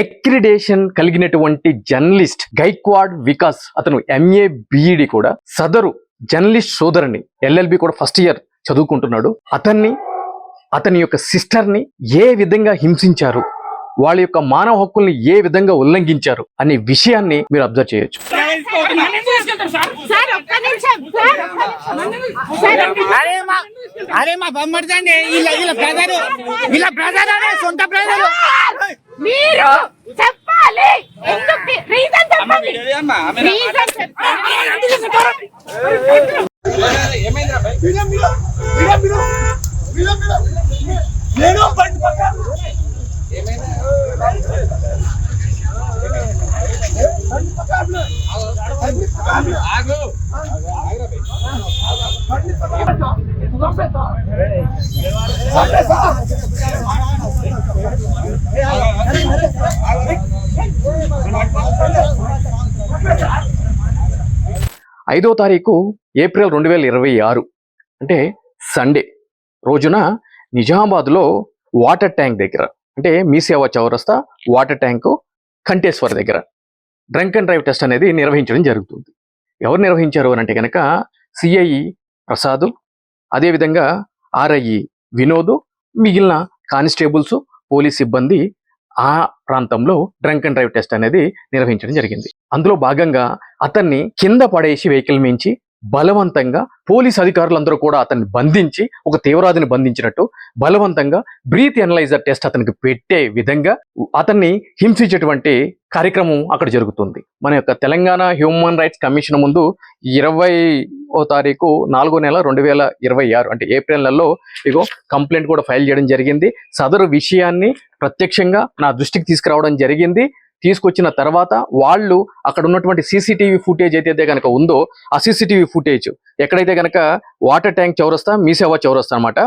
Accreditation కలిగినటువంటి journalist Gaikwad Vikas, అతను MA B Ed కూడా, సదరు జర్నలిస్ట్ సోదరుని ఎల్ఎల్బి కూడా ఫస్ట్ ఇయర్ చదువుకుంటున్నాడు. అతని యొక్క సిస్టర్ని ఏ విధంగా హింసించారు, వాళ్ళ యొక్క మానవ హక్కుల్ని ఏ విధంగా ఉల్లంఘించారు అనే విషయాన్ని మీరు అబ్జర్వ్ చేయొచ్చు. అరే మా బొమ్మర్దండి ఇలా బ్రదర్ అనే సొంత బ్రదర్ మీరు చెప్పాలి. రీజన్ చెప్పండి. రీజన్ చెప్పండి. ఐదో తారీఖు ఏప్రిల్ 2026 అంటే సండే రోజున నిజామాబాద్లో వాటర్ ట్యాంక్ దగ్గర, అంటే మీసేవ చౌరస్తా వాటర్ ట్యాంకు కంటేశ్వర్ దగ్గర డ్రంక్ అండ్ డ్రైవ్ టెస్ట్ అనేది నిర్వహించడం జరుగుతుంది. ఎవరు నిర్వహించారు అని అంటే కనుక సిఐ ప్రసాద్, అదేవిధంగా ఆర్ఐ వినోద్, మిగిలిన కానిస్టేబుల్స్, పోలీస్ సిబ్బంది ఆ ప్రాంతంలో డ్రంక్ అండ్ డ్రైవ్ టెస్ట్ అనేది నిర్వహించడం జరిగింది. అందులో భాగంగా అతన్ని కింద పడేసి వెహికల్ మించి బలవంతంగా పోలీస్ అధికారులందరూ కూడా అతన్ని బంధించి, ఒక తీవ్రవాదిని బంధించినట్టు బలవంతంగా బ్రీత్ ఎనలైజర్ టెస్ట్ అతనికి పెట్టే విధంగా అతన్ని హింసించేటువంటి కార్యక్రమం అక్కడ జరుగుతుంది. మన యొక్క తెలంగాణ హ్యూమన్ రైట్స్ కమిషన్ ముందు 20వ తారీఖు 4వ నెల 2026 అంటే ఏప్రిల్ నెలలో ఇగో కంప్లైంట్ కూడా ఫైల్ చేయడం జరిగింది. సదరు విషయాన్ని ప్రత్యక్షంగా నా దృష్టికి తీసుకురావడం జరిగింది. తీసుకొచ్చిన తర్వాత వాళ్ళు అక్కడ ఉన్నటువంటి సీసీటీవీ ఫుటేజ్ అయితే కనుక ఉందో, ఆ సీసీటీవీ ఫుటేజ్ ఎక్కడైతే కనుక వాటర్ ట్యాంక్ చౌరస్తా, మీసేవా చౌరస్తా అనమాట,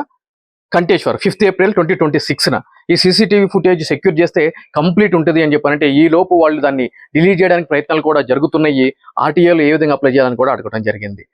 కంటేశ్వర్ 5th ఏప్రిల్ 2026 ఈ సీసీటీవీ ఫుటేజ్ సెక్యూర్ చేస్తే కంప్లీట్ ఉంటుంది అని చెప్పారంటే, ఈ లోపు వాళ్ళు దాన్ని డిలీట్ చేయడానికి ప్రయత్నాలు కూడా జరుగుతున్నాయి. ఆర్టీఏలో ఏ విధంగా అప్లై చేయాలని కూడా అడగడం జరిగింది.